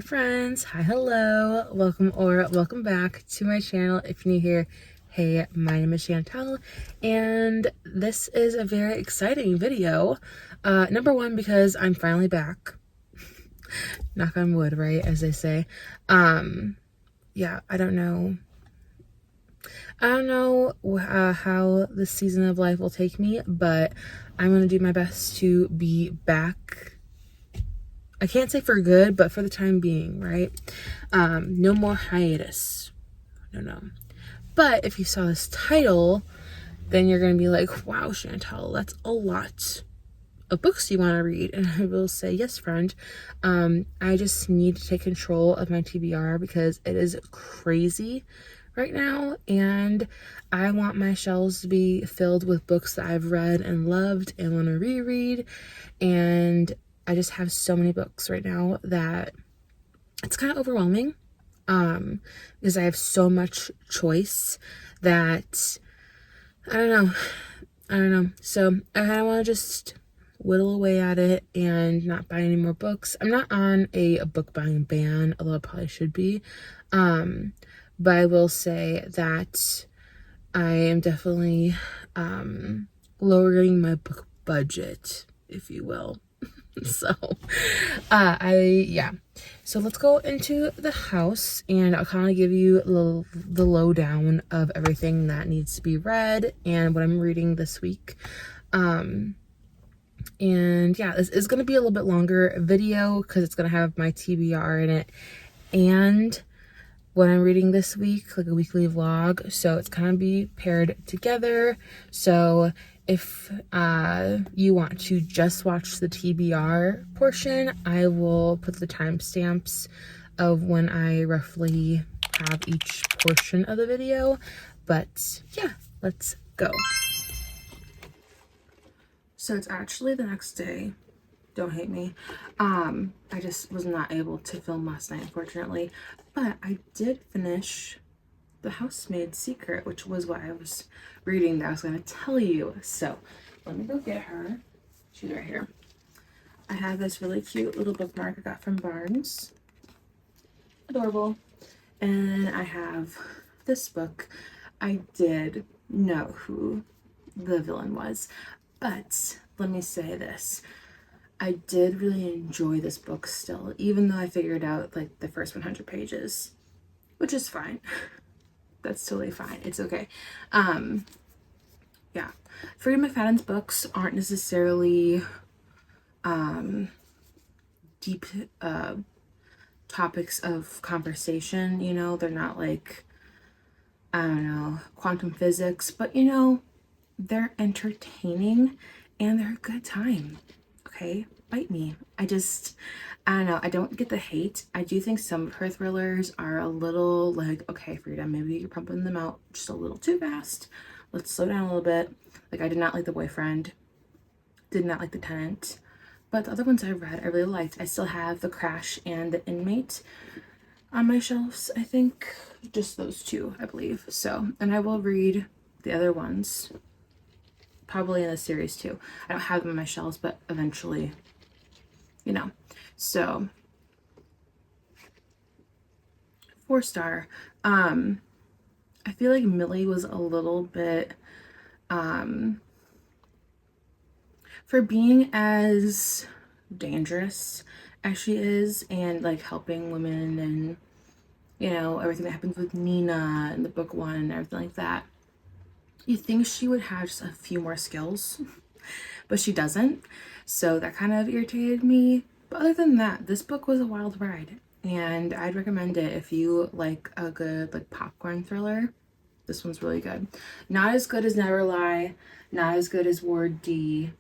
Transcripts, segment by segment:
friends. Hi, hello, welcome back to my channel. If you're new here, hey, my name is Shantel, and this is a very exciting video. Number one, because I'm finally back. Knock on wood, right, as they say. Yeah, I don't know how this season of life will take me, but I'm gonna do my best to be back. I can't say for good, but for the time being, right? No more hiatus. No. But if you saw this title, then you're going to be like, wow, Shantel, that's a lot of books you want to read. And I will say, yes, friend. I just need to take control of my TBR because it is crazy right now. And I want my shelves to be filled with books that I've read and loved and want to reread. And I just have so many books right now that it's kind of overwhelming because I have so much choice that I don't know. So I kind of want to just whittle away at it and not buy any more books. I'm not on a book buying ban, although I probably should be. But I will say that I am definitely lowering my book budget, if you will. So so let's go into the house and I'll kind of give you the lowdown of everything that needs to be read and what I'm reading this week. And yeah, this is going to be a little bit longer video because it's going to have my TBR in it and what I'm reading this week, like a weekly vlog, so it's kind of be paired together. So if you want to just watch the TBR portion, I will put the timestamps of when I roughly have each portion of the video. But yeah, let's go. So it's actually the next day. Don't hate me. I just was not able to film last night, unfortunately. But I did finish The Housemaid's Secret, which was what I was reading that I was going to tell you. So let me go get her. She's right here. I have this really cute little bookmark I got from Barnes. Adorable. And I have this book. I did know who the villain was, but let me say this. I did really enjoy this book still, even though I figured out like the first 100 pages, which is fine. That's totally fine. It's okay. Yeah. Freida McFadden's books aren't necessarily deep topics of conversation, you know, they're not like, I don't know, quantum physics, but you know, they're entertaining and they're a good time. Okay, bite me. I don't know, I don't get the hate. I do think some of her thrillers are a little like, okay, Freida, maybe you're pumping them out just a little too fast. Let's slow down a little bit. Like, I did not like The Boyfriend, did not like The Tenant, but the other ones I read I really liked. I still have The Crash and The Inmate on my shelves. I think just those two, I believe. So, and I will read the other ones probably in the series too. I don't have them on my shelves, but eventually, you know. So 4-star. I feel like Millie was a little bit for being as dangerous as she is and like helping women and, you know, everything that happens with Nina in the book 1 and everything like that. You think she would have just a few more skills, but she doesn't. So that kind of irritated me. But other than that, this book was a wild ride. And I'd recommend it if you like a good like popcorn thriller. This one's really good. Not as good as Never Lie. Not as good as Ward D.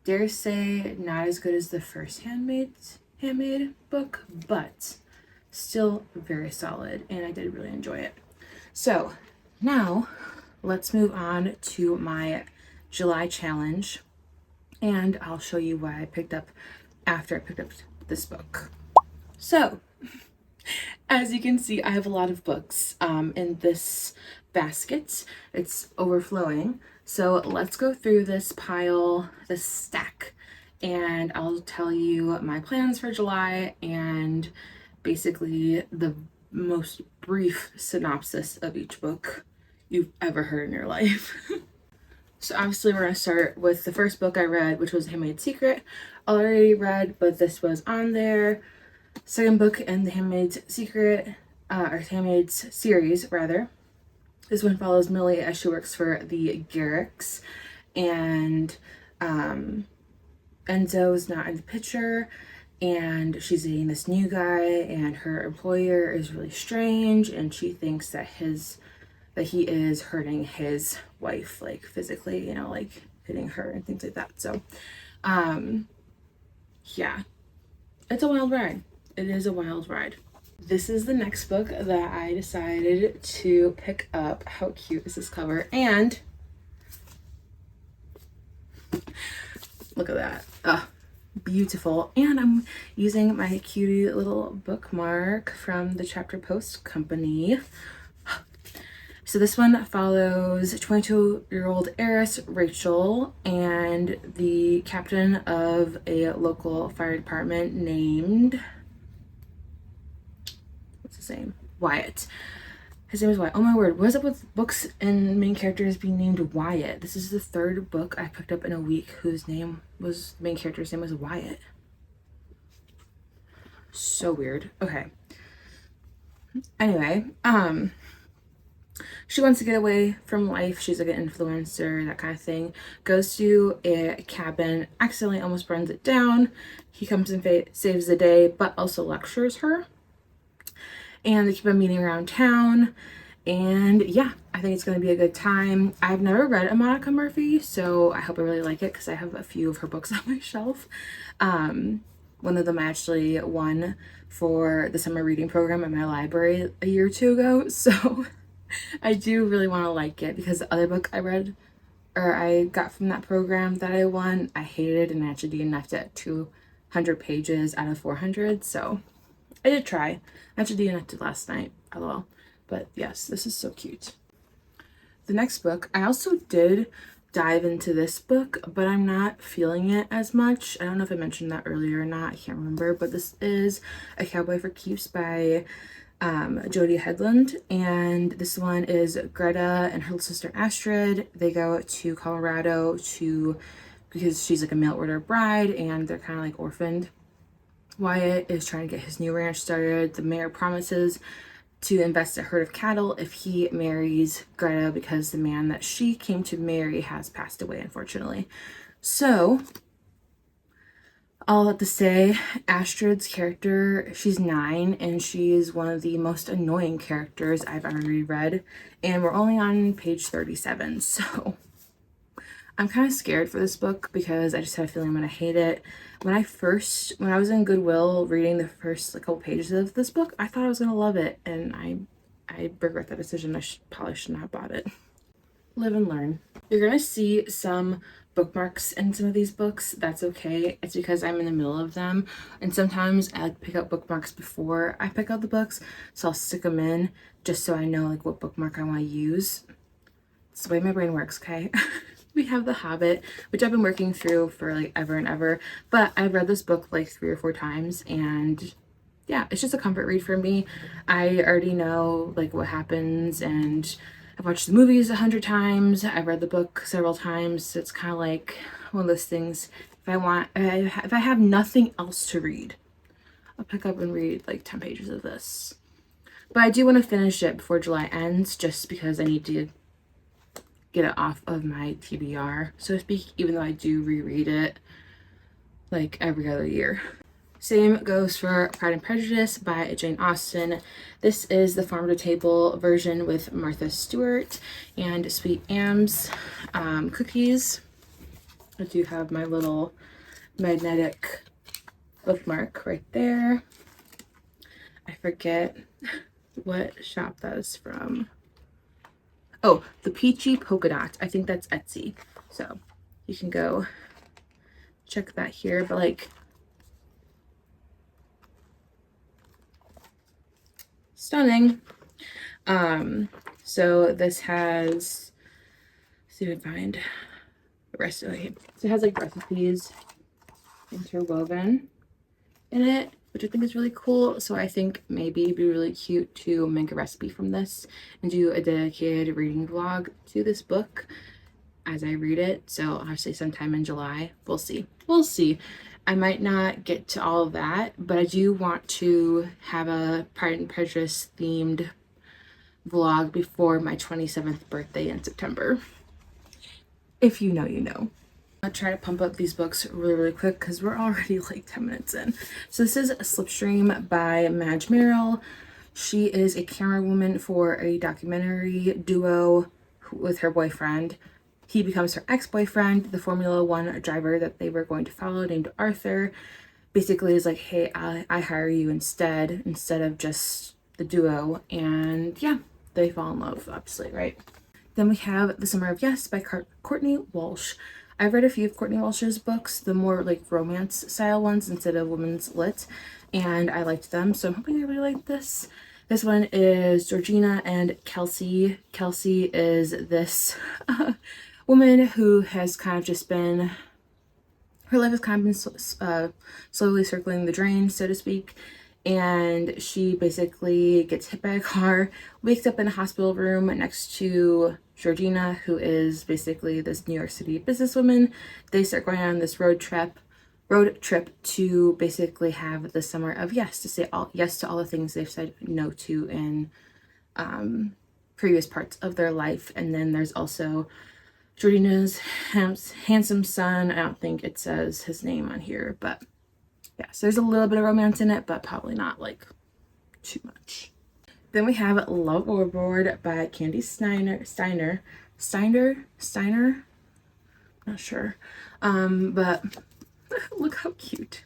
Dare say not as good as the first Handmaid book, but still very solid. And I did really enjoy it. So now let's move on to my July challenge, and I'll show you what I picked up after I picked up this book. So, as you can see, I have a lot of books in this basket. It's overflowing. So let's go through this pile, this stack, and I'll tell you my plans for July and basically the most brief synopsis of each book you've ever heard in your life. So obviously we're going to start with the first book I read, which was Handmaid's Secret. Already read, but this was on there. Second book in the Handmaid's Secret, or Handmaid's series, rather. This one follows Millie as she works for the Garricks, and Enzo's not in the picture, and she's dating this new guy, and her employer is really strange, and she thinks that he is hurting his wife, like physically, you know, like hitting her and things like that. So yeah, it's a wild ride. It is a wild ride. This is the next book that I decided to pick up. How cute is this cover? And look at that. Oh, beautiful. And I'm using my cutie little bookmark from the Chapter Post Company. So this one follows 22-year-old heiress Rachel and the captain of a local fire department named, what's his name? Wyatt. His name is Wyatt. Oh my word, what is up with books and main characters being named Wyatt? This is the third book I picked up in a week whose name was, the main character's name was Wyatt. So weird. Okay. Anyway, she wants to get away from life. She's like an influencer, that kind of thing. Goes to a cabin, accidentally almost burns it down. He comes and saves the day, but also lectures her. And they keep on meeting around town. And yeah, I think it's going to be a good time. I've never read a Monica Murphy, so I hope I really like it because I have a few of her books on my shelf. One of them I actually won for the summer reading program at my library a year or two ago. So I do really want to like it because the other book I read, or I got from that program that I won, I hated, and actually DNF'd it at 200 pages out of 400. So I did try. I actually DNF'd it last night, lol. But yes, this is so cute. The next book, I also did dive into this book, but I'm not feeling it as much. I don't know if I mentioned that earlier or not. I can't remember. But this is A Cowboy for Keeps by Jody Headland, and this one is Greta and her sister Astrid. They go to Colorado because she's like a mail order bride and they're kind of like orphaned. Wyatt is trying to get his new ranch started. The mayor promises to invest a herd of cattle if he marries Greta because the man that she came to marry has passed away, unfortunately. So I'll have to say, Astrid's character, she's 9, and she's one of the most annoying characters I've ever reread, and we're only on page 37, so I'm kind of scared for this book because I just have a feeling I'm going to hate it. When I was in Goodwill reading the first couple pages of this book, I thought I was going to love it, and I regret that decision. I probably should not have bought it. Live and learn. You're going to see some bookmarks in some of these books. That's okay. It's because I'm in the middle of them, and sometimes I like pick up bookmarks before I pick out the books, so I'll stick them in just so I know like what bookmark I want to use. It's the way my brain works, okay? We have The Hobbit, which I've been working through for like ever and ever, but I've read this book like 3 or 4 times, and yeah, it's just a comfort read for me. I already know like what happens, and I've watched the movies 100 times. I've read the book several times. So it's kind of like one of those things. If I have nothing else to read, I'll pick up and read like 10 pages of this. But I do want to finish it before July ends, just because I need to get it off of my TBR, so to speak, even though I do reread it like every other year. Same goes for Pride and Prejudice by Jane Austen. This is the farm to table version with Martha Stewart and Sweet Am's cookies. I do have my little magnetic bookmark right there. I forget what shop that is from. Oh, the Peachy Polka Dot. I think that's Etsy. So you can go check that here. But like, stunning. So this has, let's see if I can find the rest of it. So it has like recipes interwoven in it. which I think is really cool. So I think maybe it'd be really cute to make a recipe from this and do a dedicated reading vlog to this book as I read it. So obviously sometime in July, we'll see. We'll see. I might not get to all of that, but I do want to have a Pride and Prejudice themed vlog before my 27th birthday in September. If you know, you know. I'll try to pump up these books really quick because we're already like 10 minutes in. So this is Slipstream by Madge Merrill. She is a camera woman for a documentary duo with her boyfriend. He becomes her ex-boyfriend, the Formula One driver that they were going to follow, named Arthur. Basically is like, hey, I hire you instead of just the duo. And yeah, they fall in love, obviously, right? Then we have The Summer of Yes by Courtney Walsh. I've read a few of Courtney Walsh's books, the more like romance style ones instead of women's lit, and I liked them, so I'm hoping I really like this. This one is Georgina and Kelsey. Kelsey is this woman who has kind of just been, her life has kind of been slowly circling the drain, so to speak. And she basically gets hit by a car, wakes up in a hospital room next to Georgina, who is basically this New York City businesswoman. They start going on this road trip to basically have the summer of yes, to say yes to all the things they've said no to in previous parts of their life. And then there's also Georgina's handsome son. I don't think it says his name on here, but yeah, so there's a little bit of romance in it, but probably not like too much. Then we have Love Overboard by Candy Steiner. Not sure. But look how cute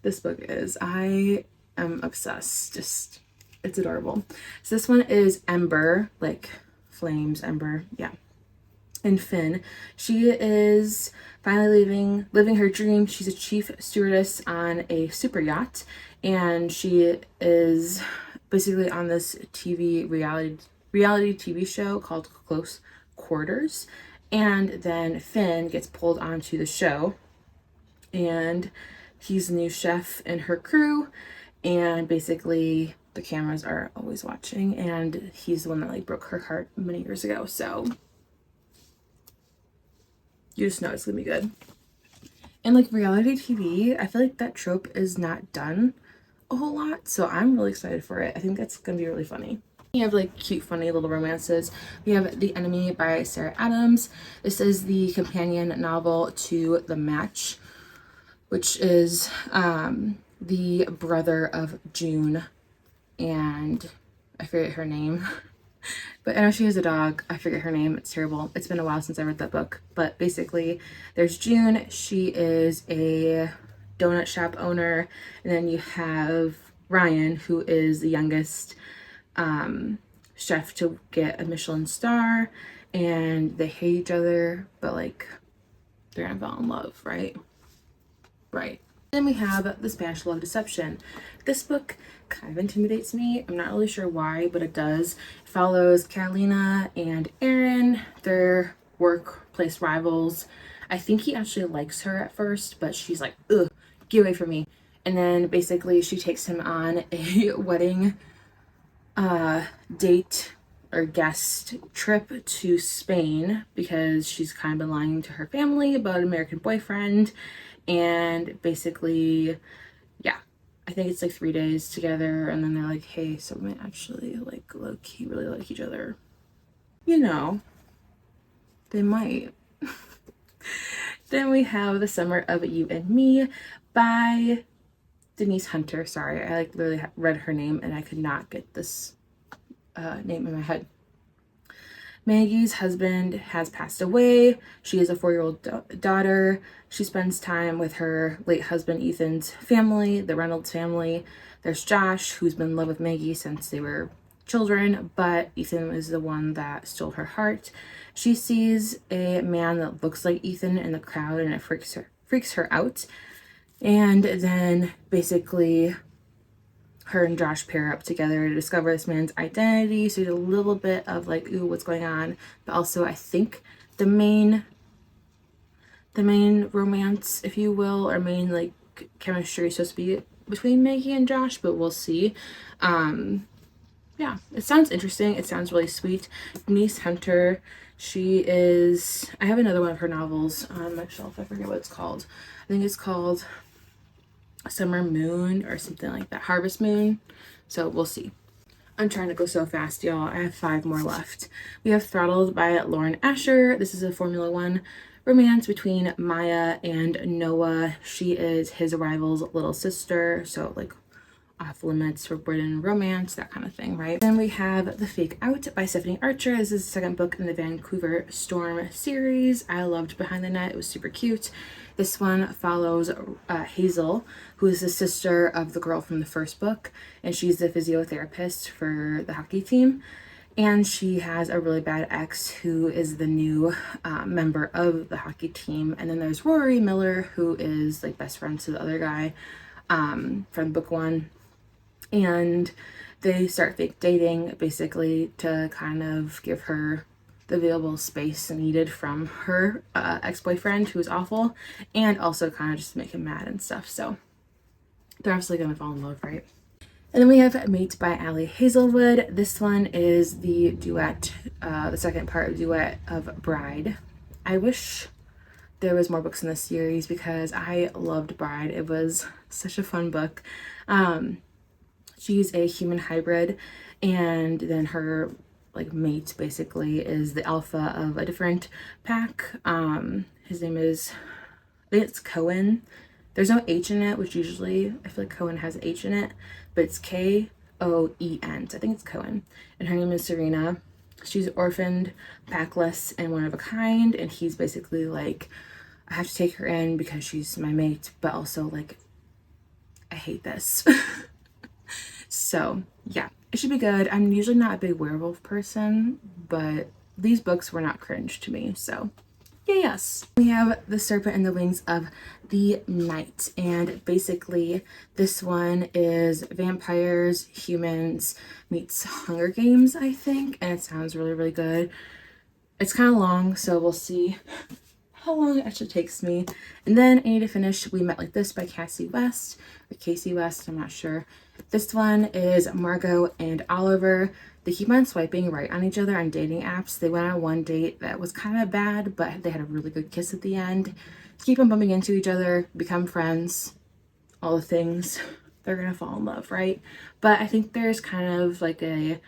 this book is. I am obsessed. Just, it's adorable. So this one is Ember, like flames, Ember. Yeah. And Finn. She is finally living her dream. She's a chief stewardess on a super yacht, and she is basically on this reality TV show called Close Quarters. And then Finn gets pulled onto the show, and he's the new chef in her crew, and basically the cameras are always watching, and he's the one that like broke her heart many years ago. So you just know it's gonna be good. And like reality TV, I feel like that trope is not done a whole lot, so I'm really excited for it. I think that's gonna be really funny. We have like cute, funny little romances. We have The Enemy by Sarah Adams. This is the companion novel to The Match, which is the brother of June, and I forget her name. But I know she has a dog. I forget her name. It's terrible. It's been a while since I read that book. But basically, there's June. She is a donut shop owner. And then you have Ryan, who is the youngest chef to get a Michelin star. And they hate each other, but like, they're gonna fall in love, right? Right. Then we have The Spanish Love Deception. This book kind of intimidates me. I'm not really sure why, but it does. It follows Carolina and Aaron, their workplace rivals. I think he actually likes her at first, but she's like, ugh, get away from me. And then basically she takes him on a wedding date or guest trip to Spain because she's kind of been lying to her family about an American boyfriend. And basically, yeah, I think it's like 3 days together, and then they're like, hey, so we might actually like low-key really like each other. You know, they might. Then we have The Summer of You and Me by Denise Hunter. Sorry, I like literally read her name and I could not get this name in my head. Maggie's husband has passed away. She has a 4-year-old daughter. She spends time with her late husband Ethan's family, the Reynolds family. There's Josh, who's been in love with Maggie since they were children, but Ethan is the one that stole her heart. She sees a man that looks like Ethan in the crowd, and it freaks her out. And then basically her and Josh pair up together to discover this man's identity. So there's a little bit of like, ooh, what's going on? But also I think the main romance, if you will, or main like chemistry is supposed to be between Maggie and Josh, but we'll see. Yeah, it sounds interesting. It sounds really sweet. Niece Hunter, she is, I have another one of her novels on my shelf. I forget what it's called. I think it's called Summer Moon or something like that. Harvest Moon. So we'll see. I'm trying to go so fast, y'all. I have 5 more left. We have Throttled by Lauren Asher. This is a Formula One romance between Maya and Noah. She is his rival's little sister, so like off limits, forbidden romance, that kind of thing, right? Then we have The Fake Out by Stephanie Archer. This is the second book in the Vancouver Storm series. I loved Behind the Net. It was super cute. This one follows Hazel, who is the sister of the girl from the first book, and she's the physiotherapist for the hockey team. And she has a really bad ex who is the new member of the hockey team. And then there's Rory Miller, who is like best friends to the other guy from book 1. And they start fake dating basically to kind of give her the available space needed from her ex-boyfriend, who is awful, and also kind of just make him mad and stuff. So they're obviously gonna fall in love, right? And then we have Mate by Allie Hazelwood. This one is the duet, the second part of duet of Bride. I wish there was more books in this series because I loved Bride. It was such a fun book. She's a human hybrid, and then her like mate basically is the alpha of a different pack. His name is, I think it's Cohen. There's no H in it, which usually I feel like Cohen has H in it, but it's Koen. So I think it's Cohen. And her name is Serena. She's orphaned, packless, and one of a kind, and he's basically like, I have to take her in because she's my mate, but also like, I hate this. So yeah, it should be good. I'm usually not a big werewolf person, but these books were not cringe to me, so yeah, yes. We have The Serpent and the Wings of the Night, and basically this one is vampires, humans meets Hunger Games, I think, and it sounds really, really good. It's kind of long, so we'll see how long it actually takes me. And then I need to finish We Met Like This by Cassie West, or Casey West, I'm not sure. This one is Margot and Oliver. They keep on swiping right on each other on dating apps. They went on one date that was kind of bad, but they had a really good kiss at the end. Keep on bumping into each other, become friends, all the things. They're gonna fall in love, right? But I think there's kind of like a,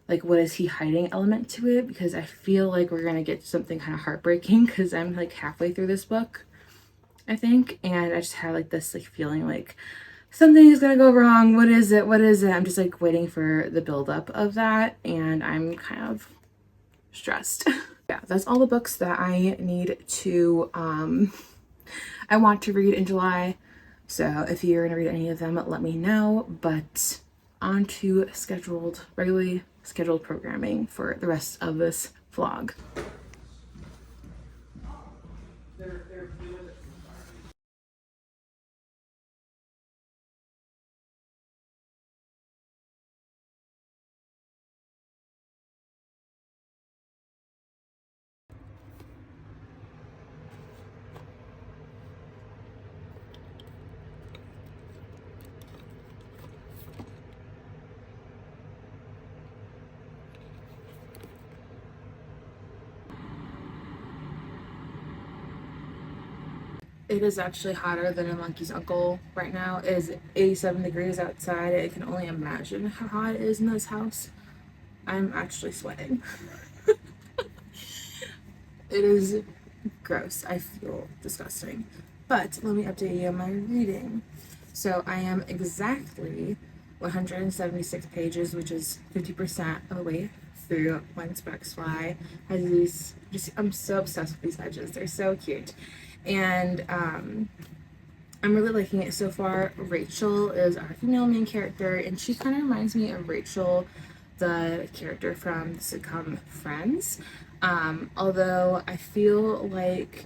like, what is he hiding element to it, because I feel like we're gonna get something kind of heartbreaking because I'm like halfway through this book, I think, and I just have like this like feeling like something is gonna go wrong. What is it? What is it? I'm just like waiting for the buildup of that, and I'm kind of stressed. Yeah, that's all the books that I need to I want to read in July. So if you're gonna read any of them, let me know. But on to regularly scheduled programming for the rest of this vlog. It is actually hotter than a monkey's uncle right now. It is 87 degrees outside. I can only imagine how hot it is in this house. I'm actually sweating. It is gross. I feel disgusting. But let me update you on my reading. So I am exactly 176 pages, which is 50% of the way through When Sparks Fly. Has these, I'm so obsessed with these edges. They're so cute. And I'm really liking it so far. Rachel is our female main character, and she kind of reminds me of Rachel, the character from the sitcom Friends. Although I feel like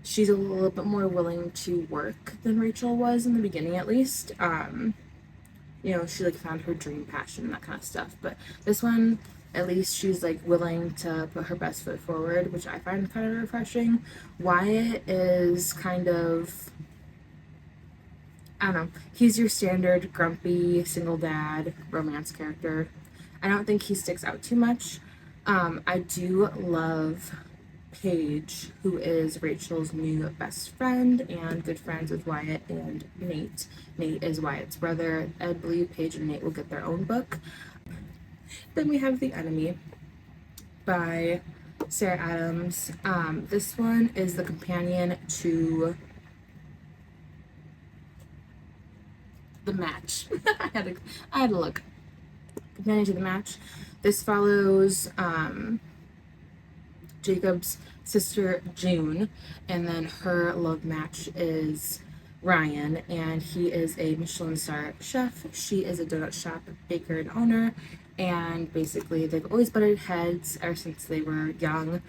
she's a little bit more willing to work than Rachel was in the beginning, at least. You know, she like found her dream passion, that kind of stuff. But this one, at least she's like willing to put her best foot forward, which I find kind of refreshing. Wyatt is kind of I don't know. He's your standard grumpy single dad romance character. I don't think he sticks out too much. I do love Paige, who is Rachel's new best friend and good friends with Wyatt and Nate. Nate is Wyatt's brother. I believe Paige and Nate will get their own book. Then we have The Enemy by Sarah Adams. This one is the companion to The Match. I had to look. Companion to The Match. This follows Jacob's sister June, and then her love match is Ryan, and he is a Michelin star chef. She is a donut shop baker and owner, and basically they've always butted heads ever since they were young.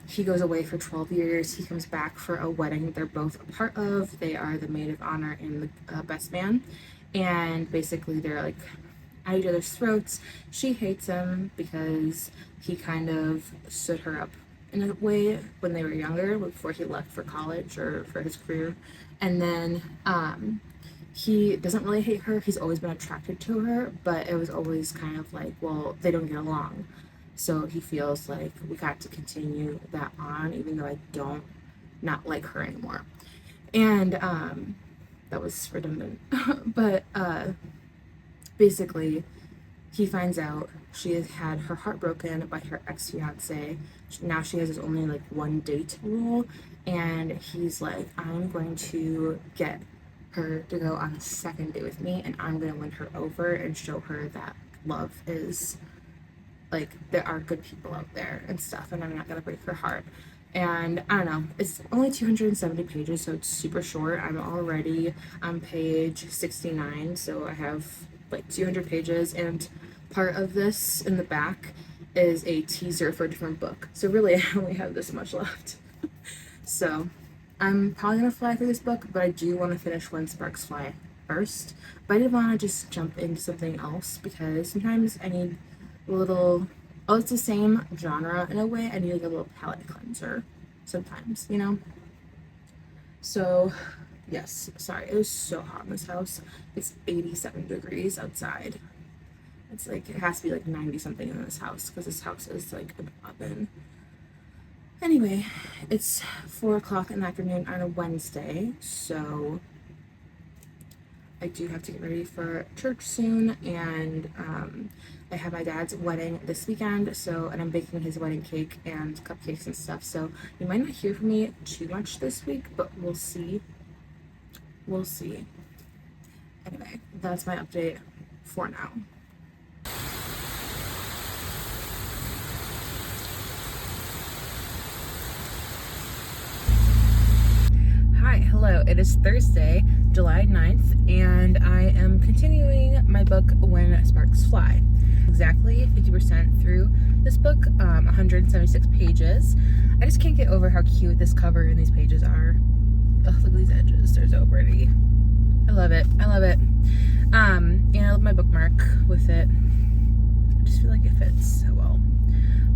He goes away for 12 years. He comes back for a wedding they're both a part of. They are the maid of honor and the best man, and basically they're like at each other's throats. She hates him because he kind of stood her up in a way when they were younger, before he left for college or for his career. And then he doesn't really hate her. He's always been attracted to her, but it was always kind of like, well, they don't get along. So he feels like we got to continue that on, even though I don't not like her anymore. And that was redundant. But basically, he finds out she has had her heart broken by her ex-fiance. Now she has only like one date rule, and he's like, I'm going to get her to go on a second date with me, and I'm going to win her over and show her that love is like, there are good people out there and stuff, and I'm not going to break her heart. And I don't know, it's only 270 pages, so it's super short. I'm already on page 69, so I have like 200 pages, and part of this in the back is a teaser for a different book. So really, I only have this much left. So I'm probably gonna fly through this book, but I do want to finish When Sparks Fly first. But I did want to just jump into something else, because sometimes I need a little, oh, it's the same genre in a way, I need like a little palate cleanser sometimes, you know? So yes, sorry, it was so hot in this house. It's 87 degrees outside. It's like, it has to be like 90 something in this house, because this house is like an oven. Anyway, it's 4 o'clock in the afternoon on a Wednesday, so I do have to get ready for church soon, and I have my dad's wedding this weekend, so, and I'm baking his wedding cake and cupcakes and stuff, so you might not hear from me too much this week, but we'll see. We'll see. Anyway, that's my update for now. Hi, hello. It is Thursday, July 9th, and I am continuing my book, When Sparks Fly. Exactly 50% through this book, 176 pages. I just can't get over how cute this cover and these pages are. Ugh, look at these edges. They're so pretty. I love it. I love it. And I love my bookmark with it. I just feel like it fits so well.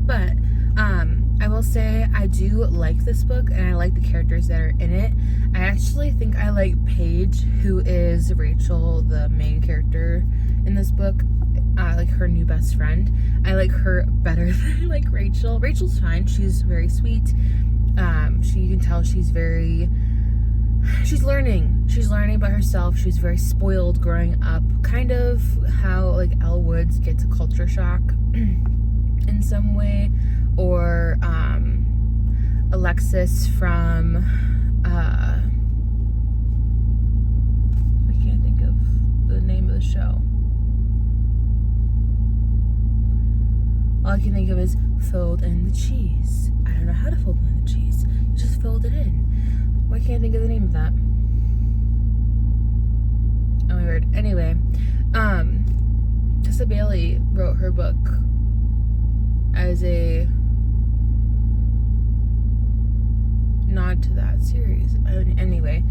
But I will say I do like this book, and I like the characters that are in it. I actually think I like Paige, who is Rachel, the main character in this book, like her new best friend. I like her better than I like Rachel. Rachel's fine. She's very sweet. You can tell she's learning. She's learning about herself. She's very spoiled growing up. Kind of how like Elle Woods gets a culture shock in some way, or Alexis from I can't think of the name of the show. All I can think of is fold in the cheese. I don't know how to fold in the cheese. You just fold it in. Why can't I think of the name of that? Oh my word. Anyway, Tessa Bailey wrote her book as a nod to that series. Anyway,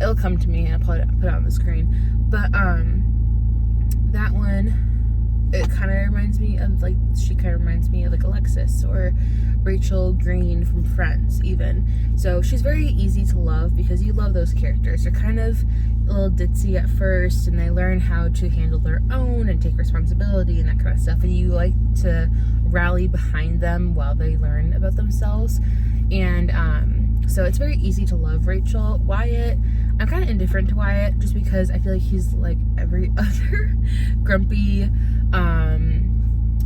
it'll come to me and I'll put it on the screen. But that one it kind of reminds me of like, she kind of reminds me of like Alexis or Rachel Green from Friends even. So she's very easy to love because you love those characters. They're kind of a little ditzy at first, and they learn how to handle their own and take responsibility and that kind of stuff, and you like to rally behind them while they learn about themselves. And so it's very easy to love Rachel. Wyatt, I'm kind of indifferent to Wyatt just because I feel like he's like every other grumpy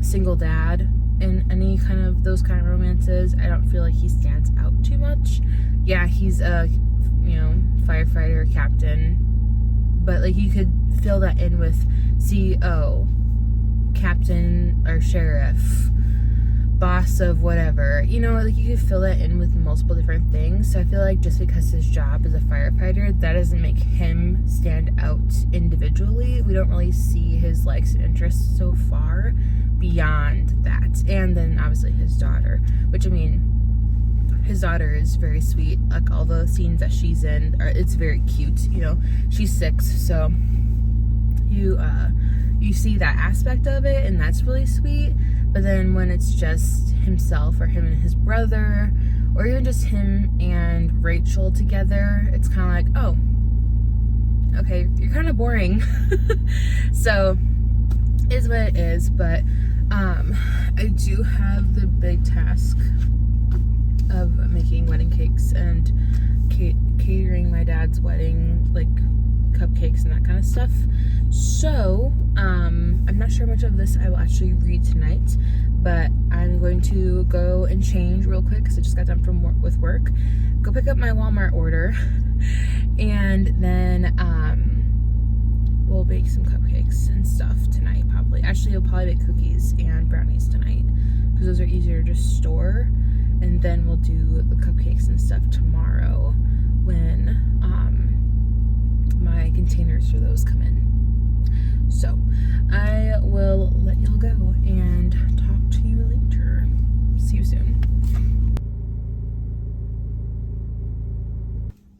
single dad in any kind of those kind of romances. I don't feel like he stands out too much. Yeah, he's a, you know, firefighter captain, but like you could fill that in with CEO, captain or sheriff, boss of whatever, you know, like you could fill that in with multiple different things. So I feel like just because his job is a firefighter, that doesn't make him stand out individually. We don't really see his likes and interests so far beyond that. And then obviously his daughter, which I mean, his daughter is very sweet. Like all the scenes that she's in, it's very cute. You know, she's 6, so you see that aspect of it, and that's really sweet. But then when it's just himself or him and his brother, or even just him and Rachel together, it's kind of like, oh, okay, you're kind of boring. So is what it is. But I do have the big task of making wedding cakes and catering my dad's wedding, like cupcakes and that kind of stuff. So I'm not sure much of this I will actually read tonight, but I'm going to go and change real quick because I just got done from with work, go pick up my Walmart order, and then we'll bake some cupcakes and stuff tonight. Probably, actually, we'll probably bake cookies and brownies tonight because those are easier to store. And then we'll do the cupcakes and stuff tomorrow when my containers for those come in. So I will let y'all go and talk to you later. See you soon.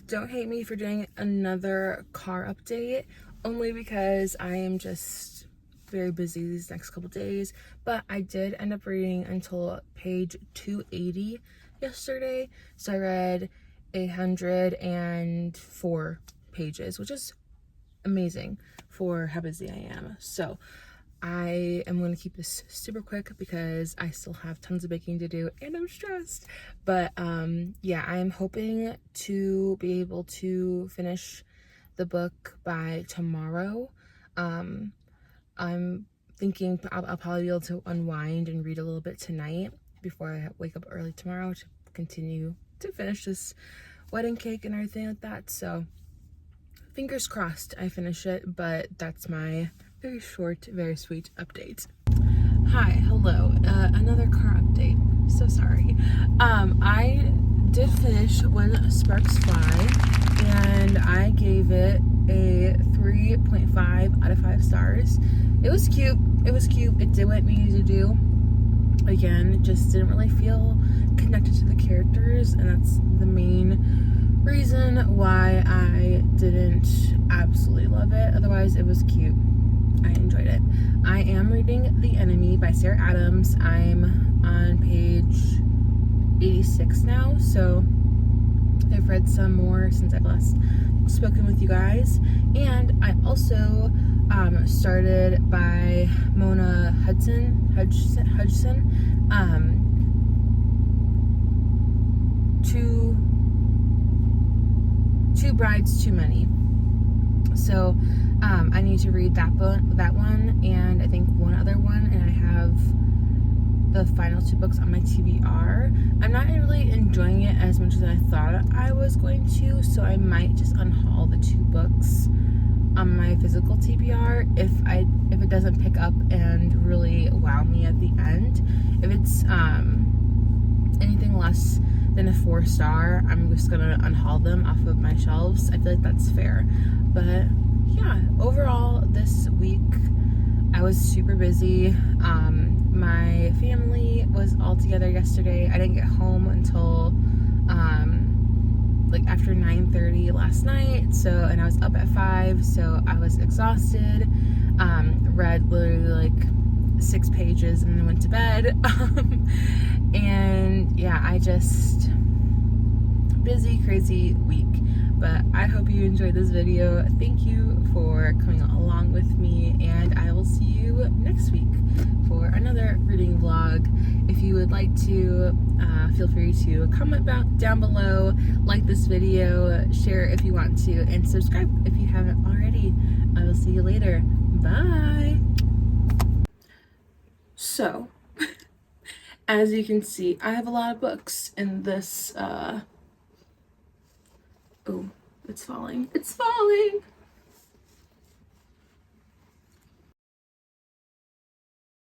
Don't hate me for doing another car update, only because I am just very busy these next couple days. But I did end up reading until page 280 yesterday, so I read 104 pages, which is amazing for how busy I am. So I am going to keep this super quick because I still have tons of baking to do and I'm stressed. But yeah, I am hoping to be able to finish the book by tomorrow. I'm thinking I'll probably be able to unwind and read a little bit tonight before I wake up early tomorrow to continue to finish this wedding cake and everything like that. So fingers crossed I finish it, but that's my very short, very sweet update. Hi, hello, another car update. So sorry. I did finish When Sparks Fly, and I gave it a 3.5 out of 5 stars. It was cute. It did what it needed to do. Again, it just didn't really feel connected to the characters, and that's the main reason why I didn't absolutely love it. Otherwise, it was cute. I enjoyed it. I am reading The Enemy by Sarah Adams. I'm on page 86 now, so I've read some more since I've last spoken with you guys. And I also started by Mona Hudson, Two Brides Too Many. So I need to read that one, and I think one other one, and I have the final 2 books on my TBR. I'm not really enjoying it as much as I thought I was going to, so I might just unhaul the 2 books on my physical TBR if it doesn't pick up and really wow me at the end. If it's anything less than a 4-star, I'm just gonna unhaul them off of my shelves. I feel like that's fair. But yeah, overall this week I was super busy. My family was all together yesterday. I didn't get home until like after 9:30 last night, and I was up at 5, so I was exhausted. Read literally like 6 pages and then went to bed. And yeah, I just busy, crazy week. But I hope you enjoyed this video. Thank you for coming along with me, and I will see you next week for another reading vlog. If you would like to, feel free to comment down below, like this video, share if you want to, and subscribe if you haven't already. I will see you later. Bye! So, as you can see, I have a lot of books in this, oh, it's falling. It's falling!